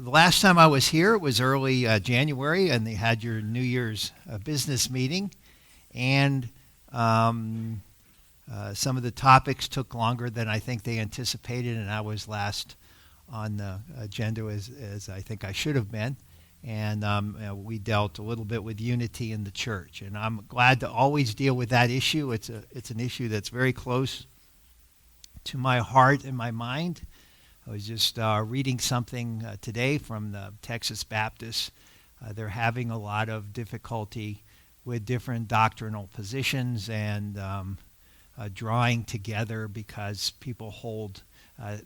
The last time I was here, it was early January, and they had your New Year's business meeting, and some of the topics took longer than I think they anticipated, and I was last on the agenda as I think I should have been. And we dealt a little bit with unity in the church, and I'm glad to always deal with that issue. It's an issue that's very close to my heart and my mind. I was just reading something today from the Texas Baptists. They're having a lot of difficulty with different doctrinal positions and drawing together because people hold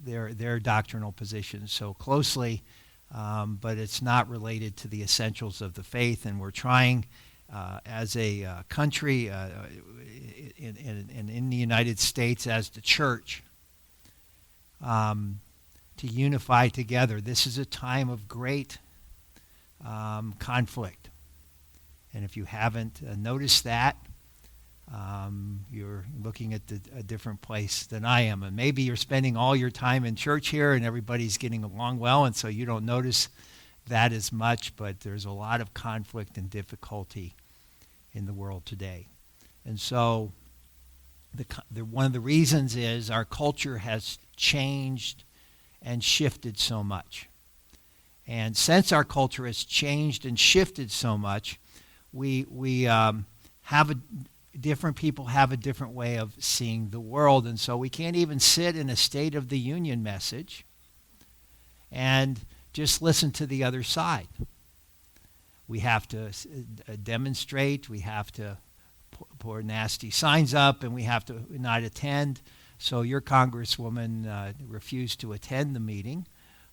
their doctrinal positions so closely, but it's not related to the essentials of the faith. And we're trying as a country in the United States as the church to unify together. This is a time of great conflict. And if you haven't noticed that, you're looking at a different place than I am. And maybe you're spending all your time in church here and everybody's getting along well, and so you don't notice that as much, but there's a lot of conflict and difficulty in the world today. And so one of the reasons is our culture has changed and shifted so much. And since our culture has changed and shifted so much, different people have a different way of seeing the world. And so we can't even sit in a State of the Union message and just listen to the other side. We have to demonstrate, we have to pour nasty signs up, and we have to not attend. So your congresswoman refused to attend the meeting.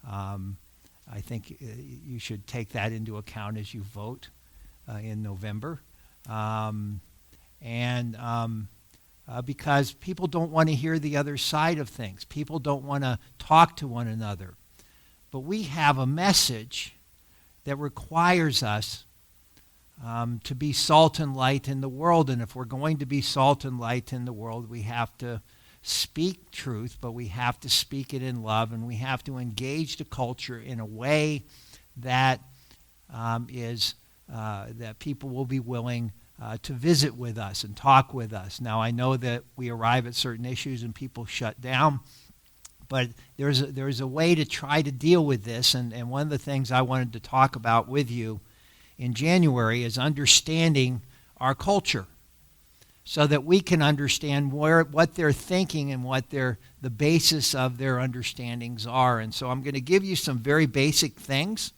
I think you should take that into account as you vote in November. Because people don't want to hear the other side of things. People don't want to talk to one another. But we have a message that requires us to be salt and light in the world. And if we're going to be salt and light in the world, we have to speak truth, but we have to speak it in love, and we have to engage the culture in a way that that people will be willing to visit with us and talk with us. Now, I know that we arrive at certain issues and people shut down, but there's a way to try to deal with this, and one of the things I wanted to talk about with you in January is understanding our culture, so that we can understand what they're thinking and what the basis of their understandings are. And so I'm going to give you some very basic things.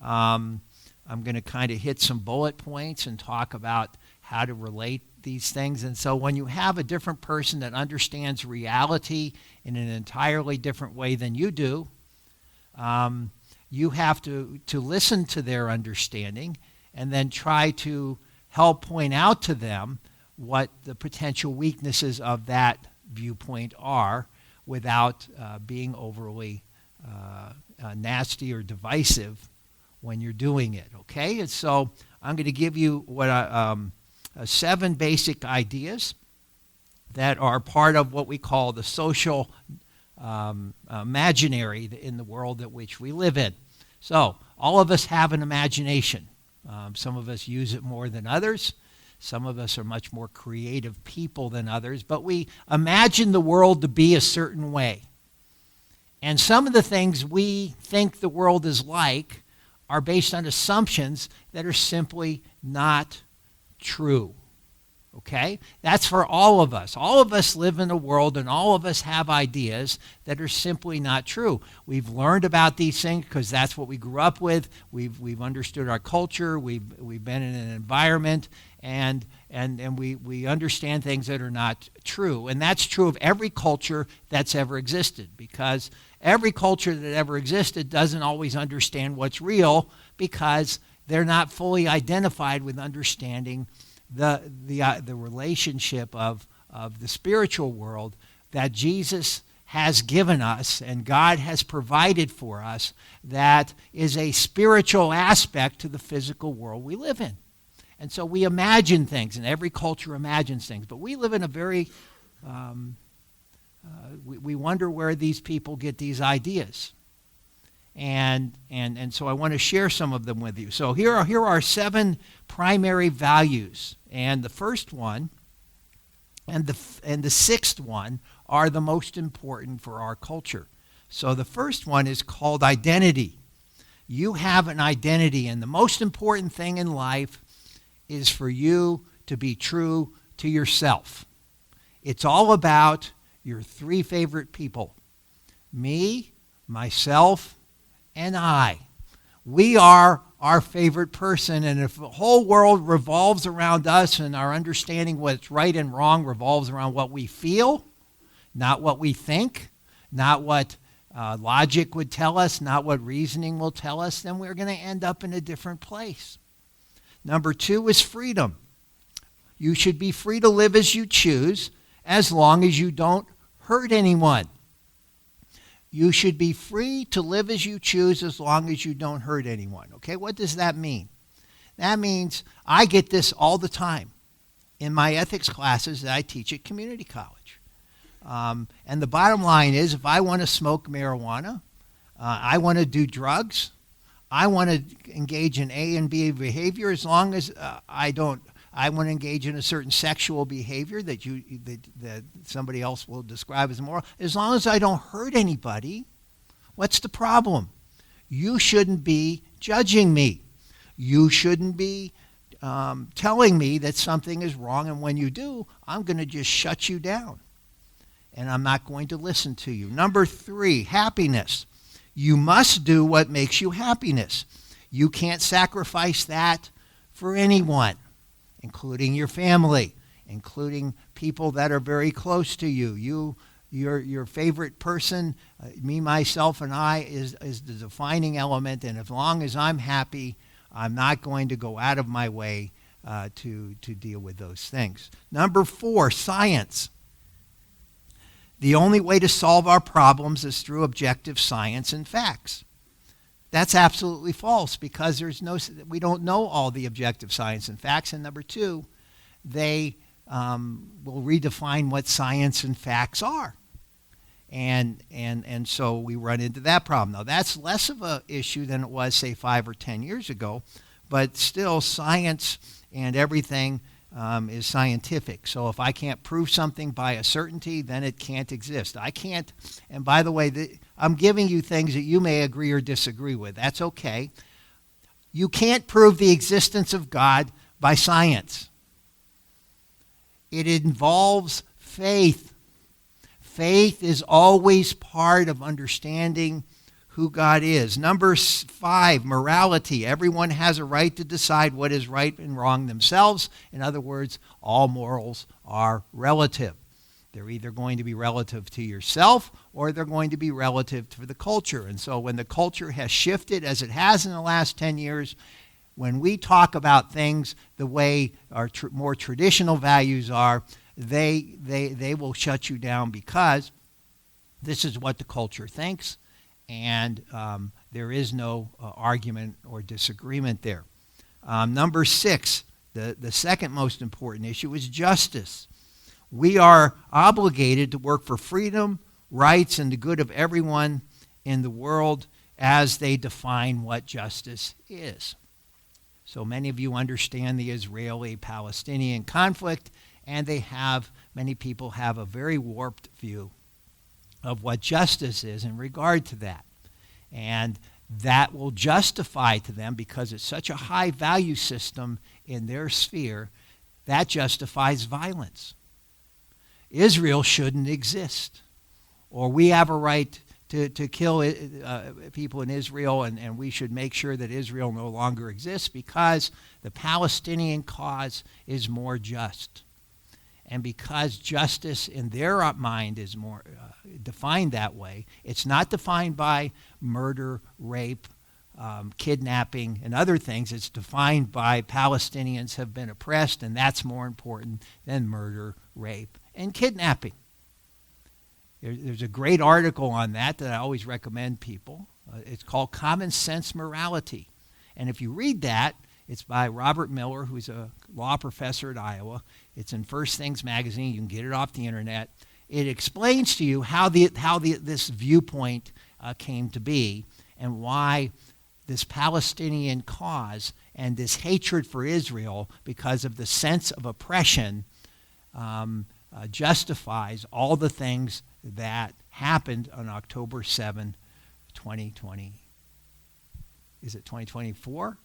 I'm going to kind of hit some bullet points and talk about how to relate these things. And so when you have a different person that understands reality in an entirely different way than you do, you have to listen to their understanding and then try to help point out to them what the potential weaknesses of that viewpoint are without being overly nasty or divisive when you're doing it, okay? And so I'm going to give you 7 basic ideas that are part of what we call the social imaginary in the world at which we live in. So all of us have an imagination. Some of us use it more than others. Some of us are much more creative people than others, but we imagine the world to be a certain way. And some of the things we think the world is like are based on assumptions that are simply not true. Okay? That's for all of us. All of us live in a world, and all of us have ideas that are simply not true. We've learned about these things because that's what we grew up with. We've understood our culture. We've been in an environment, and we understand things that are not true. And that's true of every culture that's ever existed, because every culture that ever existed doesn't always understand what's real because they're not fully identified with understanding the relationship of the spiritual world that Jesus has given us and God has provided for us, that is a spiritual aspect to the physical world we live in. And so we imagine things, and every culture imagines things, but we live in a very, we wonder where these people get these ideas. And so I want to share some of them with you. So here are 7 primary values, and the first one and the 6th one are the most important for our culture. So the first one is called identity. You have an identity, and the most important thing in life is for you to be true to yourself. It's all about your 3 favorite people: me, myself, and I. We are our favorite person, and if the whole world revolves around us and our understanding what's right and wrong revolves around what we feel, not what we think, not what logic would tell us, not what reasoning will tell us, then we're going to end up in a different place. Number 2 is freedom. You should be free to live as you choose as long as you don't hurt anyone. You should be free to live as you choose as long as you don't hurt anyone. Okay, what does that mean? That means I get this all the time in my ethics classes that I teach at community college. And the bottom line is, if I want to smoke marijuana, I want to do drugs, I want to engage in A and B behavior, as long as I want to engage in a certain sexual behavior that somebody else will describe as immoral. As long as I don't hurt anybody, what's the problem? You shouldn't be judging me. You shouldn't be telling me that something is wrong, and when you do, I'm going to just shut you down, and I'm not going to listen to you. Number 3, happiness. You must do what makes you happiness. You can't sacrifice that for anyone, including your family, including people that are very close to you. Your favorite person, me, myself, and I, is the defining element, and as long as I'm happy, I'm not going to go out of my way to deal with those things. Number 4, science. The only way to solve our problems is through objective science and facts. That's absolutely false, because we don't know all the objective science and facts. And number 2, they will redefine what science and facts are. And so we run into that problem. Now, that's less of an issue than it was, say, 5 or 10 years ago, but still science and everything is scientific. So if I can't prove something by a certainty, then it can't exist. I can't, and by the way, I'm giving you things that you may agree or disagree with. That's okay. You can't prove the existence of God by science. It involves faith. Faith is always part of understanding who God is. Number 5, morality. Everyone has a right to decide what is right and wrong themselves. In other words, all morals are relative. They're either going to be relative to yourself or they're going to be relative to the culture. And so when the culture has shifted, as it has in the last 10 years, when we talk about things the way our more traditional values are, they will shut you down, because this is what the culture thinks. And there is no argument or disagreement there. Number 6, the second most important issue is justice. We are obligated to work for freedom, rights, and the good of everyone in the world as they define what justice is. So many of you understand the Israeli-Palestinian conflict, and many people have a very warped view of what justice is in regard to that. And that will justify to them, because it's such a high value system in their sphere, that justifies violence. Israel shouldn't exist, or we have a right to kill people in Israel, and we should make sure that Israel no longer exists because the Palestinian cause is more just. And because justice in their mind is more defined that way, it's not defined by murder, rape, kidnapping, and other things. It's defined by Palestinians have been oppressed, and that's more important than murder, rape, and kidnapping. There's a great article on that I always recommend people. It's called Common Sense Morality. And if you read that, it's by Robert Miller, who's a law professor at Iowa. It's in First Things magazine. You can get it off the internet. It explains to you how this viewpoint came to be and why this Palestinian cause and this hatred for Israel because of the sense of oppression justifies all the things that happened on October 7, 2020. Is it 2024?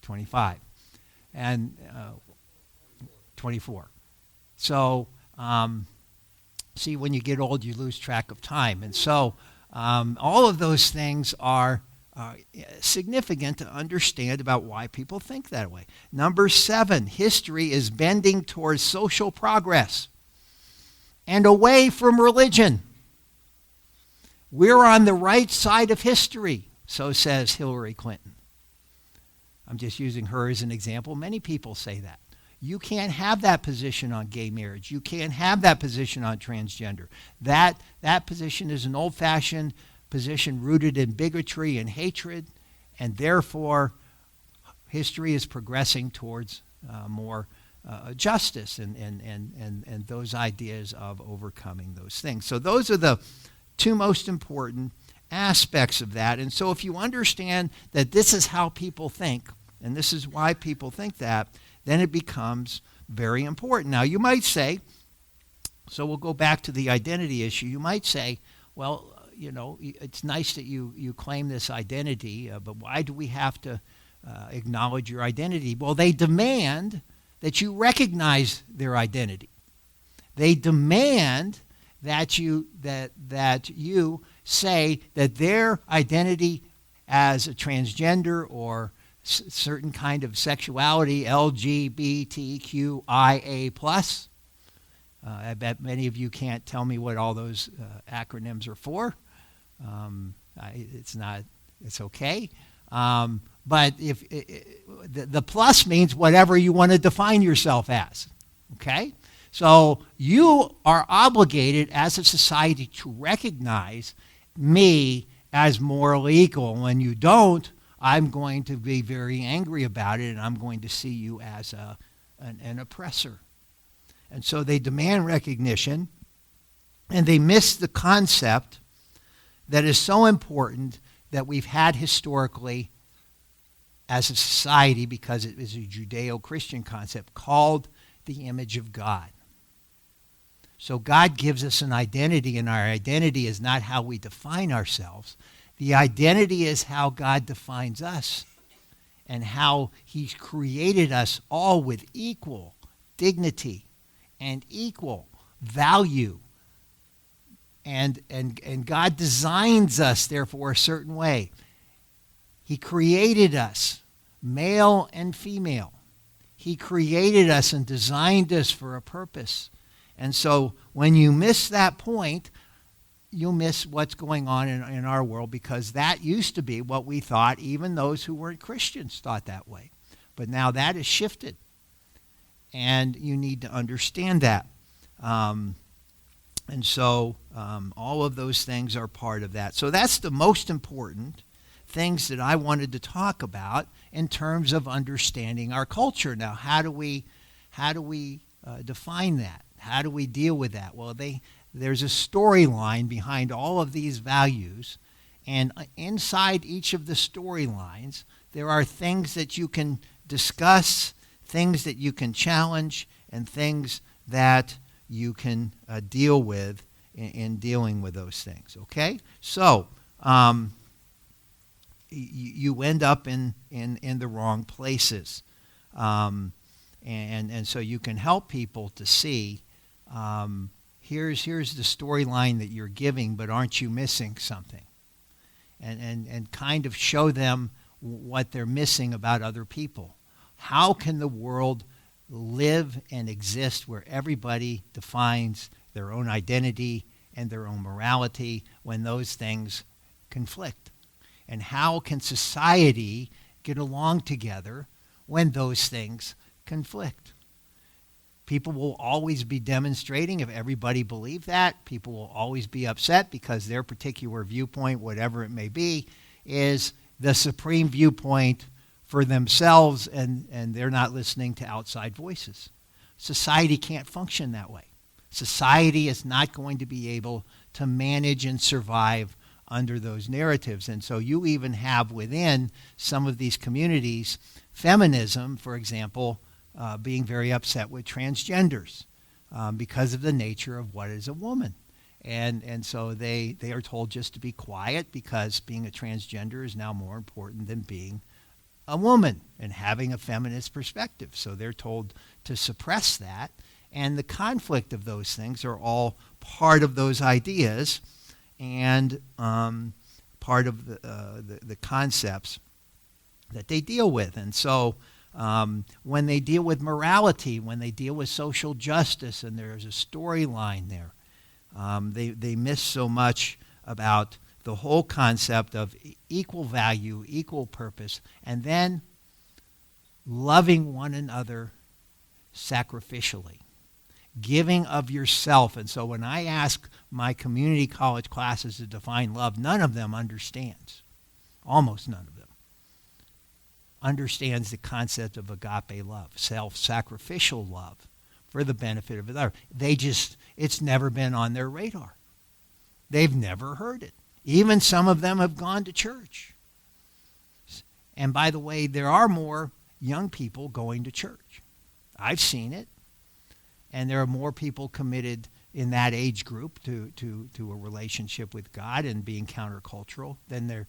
25. And 24. So, see, when you get old, you lose track of time. And so all of those things are significant to understand about why people think that way. Number 7, history is bending towards social progress and away from religion. We're on the right side of history, so says Hillary Clinton. I'm just using her as an example. Many people say that. You can't have that position on gay marriage. You can't have that position on transgender. That position is an old-fashioned position rooted in bigotry and hatred, and therefore history is progressing towards more justice and those ideas of overcoming those things. So those are the two most important aspects of that. And so if you understand that this is how people think, and this is why people think that, then it becomes very important. Now, you might say, so we'll go back to the identity issue. You might say, well, it's nice that you claim this identity, but why do we have to acknowledge your identity? Well, they demand that you recognize their identity. They demand that you say that their identity as a transgender or certain kind of sexuality, LGBTQIA+. I bet many of you can't tell me what all those acronyms are for. It's okay. But if the plus means whatever you want to define yourself as, okay? So you are obligated as a society to recognize me as morally equal. When you don't, I'm going to be very angry about it, and I'm going to see you as an oppressor. And so they demand recognition, and they miss the concept that is so important that we've had historically as a society, because it is a Judeo-Christian concept called the image of God. So God gives us an identity, and our identity is not how we define ourselves. The identity is how God defines us and how he's created us all with equal dignity and equal value. And God designs us, therefore, a certain way. He created us, male and female. He created us and designed us for a purpose. And so when you miss that point, you'll miss what's going on in our world, because that used to be what we thought. Even those who weren't Christians thought that way. But now that has shifted. And you need to understand that. And so all of those things are part of that. So that's the most important things that I wanted to talk about in terms of understanding our culture. Now, how do we define that? How do we deal with that? Well, there's a storyline behind all of these values, and inside each of the storylines, there are things that you can discuss, things that you can challenge, and things that you can deal with in dealing with those things. Okay? So you end up in the wrong places. And so you can help people to see, here's the storyline that you're giving, but aren't you missing something? And kind of show them what they're missing about other people. How can the world live and exist where everybody defines their own identity and their own morality when those things conflict? And how can society get along together when those things conflict? People will always be demonstrating if everybody believed that. People will always be upset because their particular viewpoint, whatever it may be, is the supreme viewpoint for themselves, and they're not listening to outside voices. Society can't function that way. Society is not going to be able to manage and survive under those narratives. And so you even have within some of these communities, feminism, for example, being very upset with transgenders because of the nature of what is a woman. And so they are told just to be quiet because being a transgender is now more important than being a woman and having a feminist perspective. So they're told to suppress that. And the conflict of those things are all part of those ideas and part of the concepts that they deal with. And so when they deal with morality, when they deal with social justice, and there's a storyline there, they miss so much about the whole concept of equal value, equal purpose, and then loving one another sacrificially, giving of yourself. And so when I ask my community college classes to define love, none of them understands, almost none of them, understands the concept of agape love, self-sacrificial love for the benefit of another. It's never been on their radar. They've never heard it. Even some of them have gone to church. And by the way, there are more young people going to church. I've seen it. And there are more people committed in that age group to a relationship with God and being countercultural than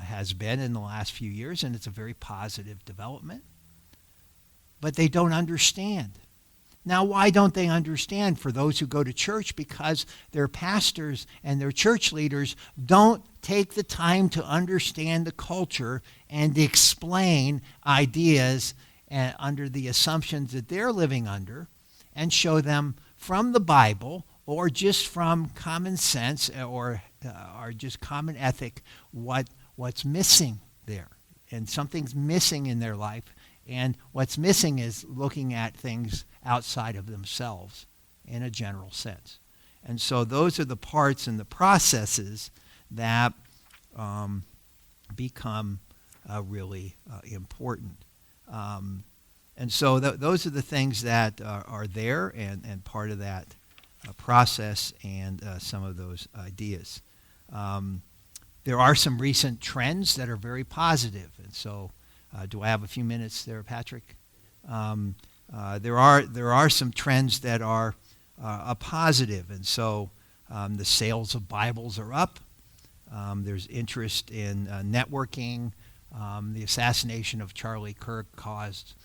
has been in the last few years, and it's a very positive development. But they don't understand. Now, why don't they understand? For those who go to church, because their pastors and their church leaders don't take the time to understand the culture and explain ideas under the assumptions that they're living under, and show them from the Bible or just from common sense or just common ethic what's missing there. And something's missing in their life, and what's missing is looking at things outside of themselves in a general sense. And so those are the parts and the processes that become really important. And so those are the things that are there and part of that process and some of those ideas. There are some recent trends that are very positive. And so do I have a few minutes there, Patrick? There are some trends that are a positive. And so the sales of Bibles are up. There's interest in networking. The assassination of Charlie Kirk caused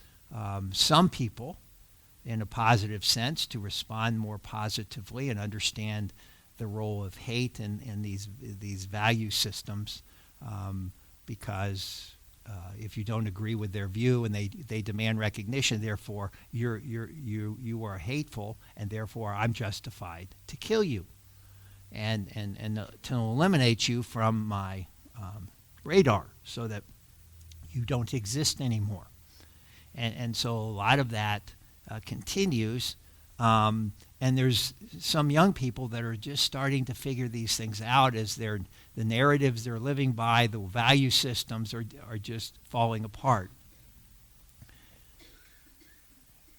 some people, in a positive sense, to respond more positively and understand the role of hate in these value systems, because if you don't agree with their view and they demand recognition, therefore you are hateful, and therefore I'm justified to kill you and to eliminate you from my radar so that you don't exist anymore. And so a lot of that continues. And there's some young people that are just starting to figure these things out as the narratives they're living by, the value systems are just falling apart.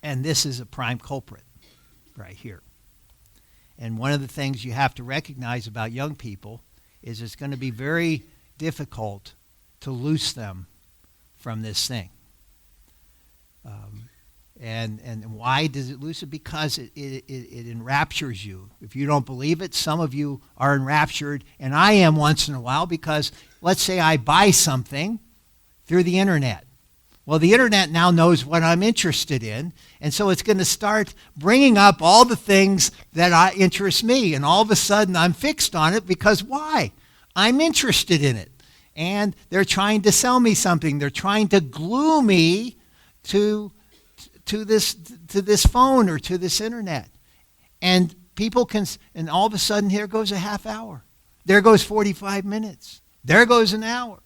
And this is a prime culprit right here. And one of the things you have to recognize about young people is it's going to be very difficult to loose them from this thing. And why does it loose it? Because it enraptures you. If you don't believe it, some of you are enraptured, and I am once in a while, because let's say I buy something through the internet. Well, the internet now knows what I'm interested in, and so it's going to start bringing up all the things that interest me, and all of a sudden I'm fixed on it because why? I'm interested in it. And they're trying to sell me something. They're trying to glue me to this phone or to this internet. And people and all of a sudden here goes a half hour. There goes 45 minutes. There goes an hour.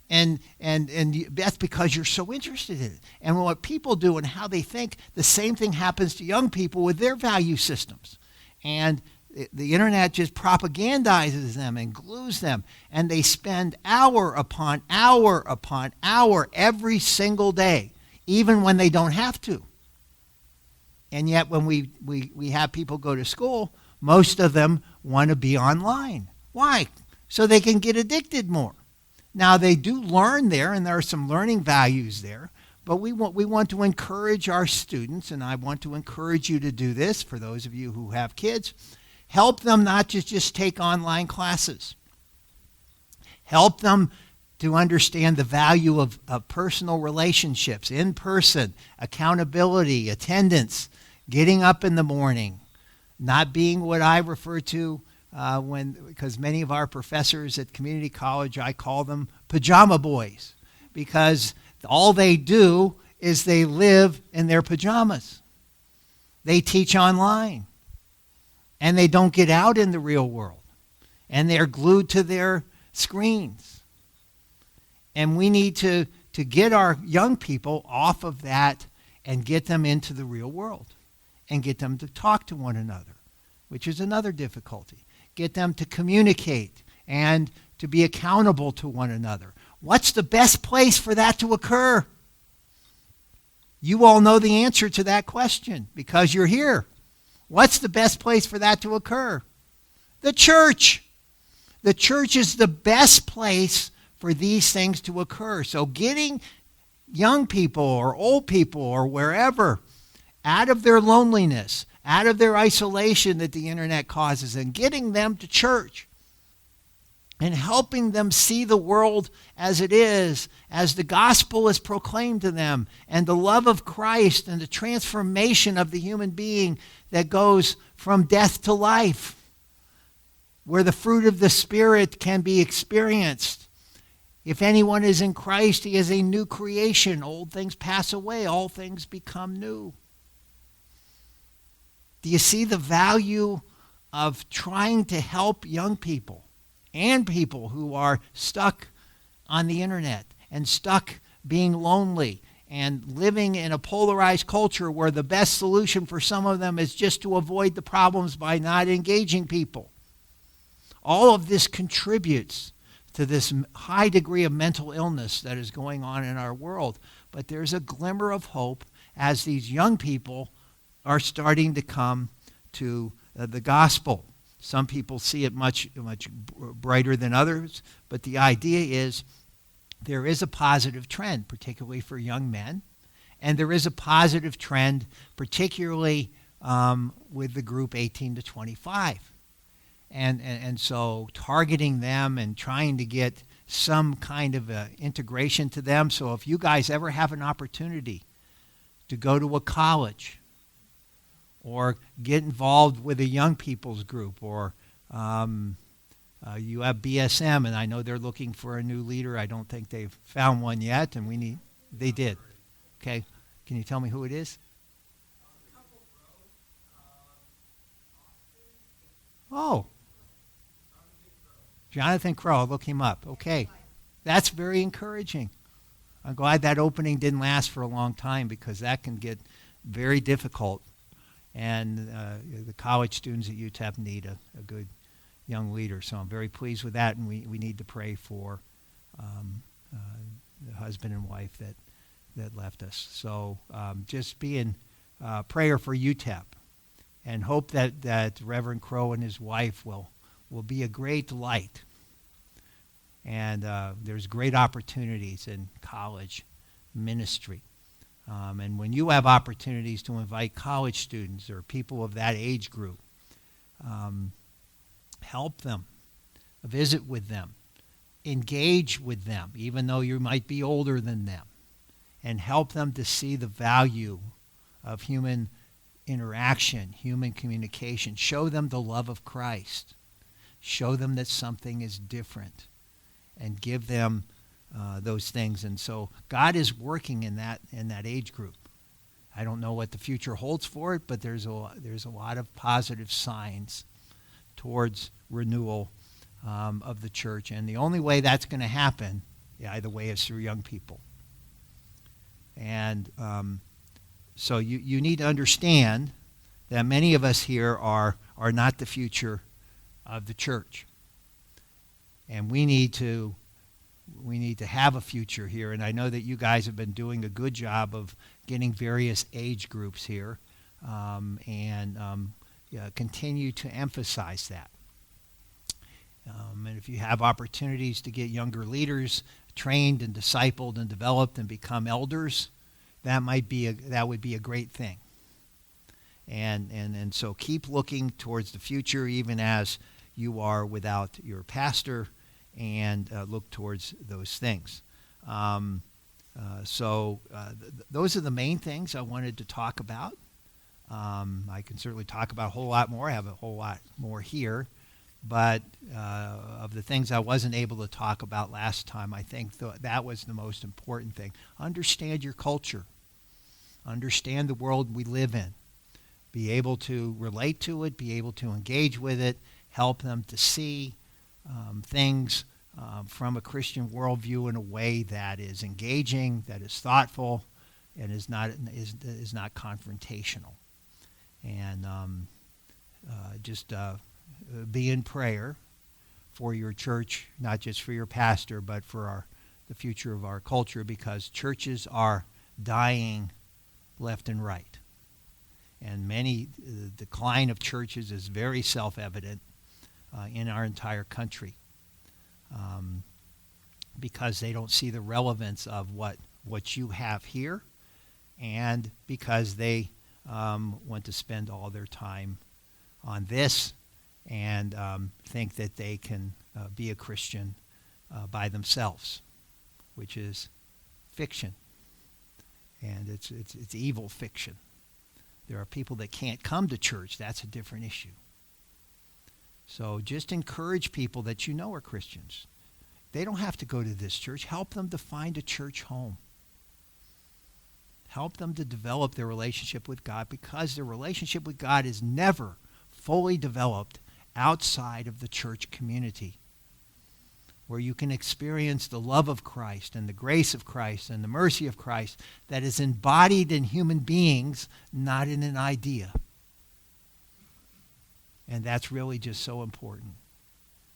And that's because you're so interested in it. And what people do and how they think, the same thing happens to young people with their value systems. And the internet just propagandizes them and glues them. And they spend hour upon hour upon hour every single day, even when they don't have to. And yet when we have people go to school, most of them want to be online. Why? so they can get addicted more. Now, they do learn there, and there are some learning values there, but we want to encourage our students, and I want to encourage you to do this for those of you who have kids. Help them not to just take online classes. Help them to understand the value of personal relationships, in person, accountability, attendance, getting up in the morning, not being what I refer to because many of our professors at community college, I call them pajama boys, because all they do is they live in their pajamas. They teach online, and they don't get out in the real world, and they're glued to their screens. And we need to get our young people off of that and get them into the real world and get them to talk to one another, which is another difficulty. Get them to communicate and to be accountable to one another. What's the best place for that to occur? You all know the answer to that question because you're here. What's the best place for that to occur? The church. The church is the best place for these things to occur. So getting young people or old people or wherever out of their loneliness, out of their isolation that the internet causes, and getting them to church and helping them see the world as it is, as the gospel is proclaimed to them, and the love of Christ and the transformation of the human being that goes from death to life, where the fruit of the Spirit can be experienced. If anyone is in Christ, he is a new creation. Old things pass away, all things become new. Do you see the value of trying to help young people and people who are stuck on the internet and stuck being lonely and living in a polarized culture where the best solution for some of them is just to avoid the problems by not engaging people? All of this contributes to this high degree of mental illness that is going on in our world. But there's a glimmer of hope as these young people are starting to come to the gospel. Some people see it much brighter than others, but the idea is there is a positive trend, particularly for young men, and there is a positive trend, particularly with the group 18 to 25. And so targeting them and trying to get some kind of integration to them. So if you guys ever have an opportunity to go to a college or get involved with a young people's group, or you have BSM, and I know they're looking for a new leader. I don't think they've found one yet, and they did. Okay. Can you tell me who it is? Oh. Jonathan Crow, I'll look him up. Okay. That's very encouraging. I'm glad that opening didn't last for a long time because that can get very difficult. And the college students at UTEP need a good young leader. So I'm very pleased with that, and we need to pray for the husband and wife that left us. So just be in prayer for UTEP, and hope that Reverend Crow and his wife will be a great light. And there's great opportunities in college ministry. And when you have opportunities to invite college students or people of that age group, help them, visit with them, engage with them, even though you might be older than them, and help them to see the value of human interaction, human communication. Show them the love of Christ. Show them that something is different, and give them those things. And so God is working in that age group. I don't know what the future holds for it, but there's a lot of positive signs towards renewal of the church. And the only way that's going to happen, either way, is through young people. And so you need to understand that many of us here are not the future of the church. And we need to have a future here. And I know that you guys have been doing a good job of getting various age groups here, and continue to emphasize that. And if you have opportunities to get younger leaders trained and discipled and developed and become elders, that would be a great thing. And so keep looking towards the future, even as you are without your pastor, and look towards those things. Those are the main things I wanted to talk about. I can certainly talk about a whole lot more. I have a whole lot more here. But of the things I wasn't able to talk about last time, I think that was the most important thing. Understand your culture. Understand the world we live in. Be able to relate to it, be able to engage with it, help them to see things from a Christian worldview in a way that is engaging, that is thoughtful, and is not confrontational. And just be in prayer for your church, not just for your pastor, but for the future of our culture, because churches are dying left and right. And the decline of churches is very self-evident in our entire country, because they don't see the relevance of what you have here, and because they want to spend all their time on this and think that they can be a Christian by themselves, which is fiction, and it's evil fiction. There are people that can't come to church. That's a different issue. So just encourage people that you know are Christians. They don't have to go to this church. Help them to find a church home. Help them to develop their relationship with God, because their relationship with God is never fully developed outside of the church community, where you can experience the love of Christ and the grace of Christ and the mercy of Christ that is embodied in human beings, not in an idea. And that's really just so important.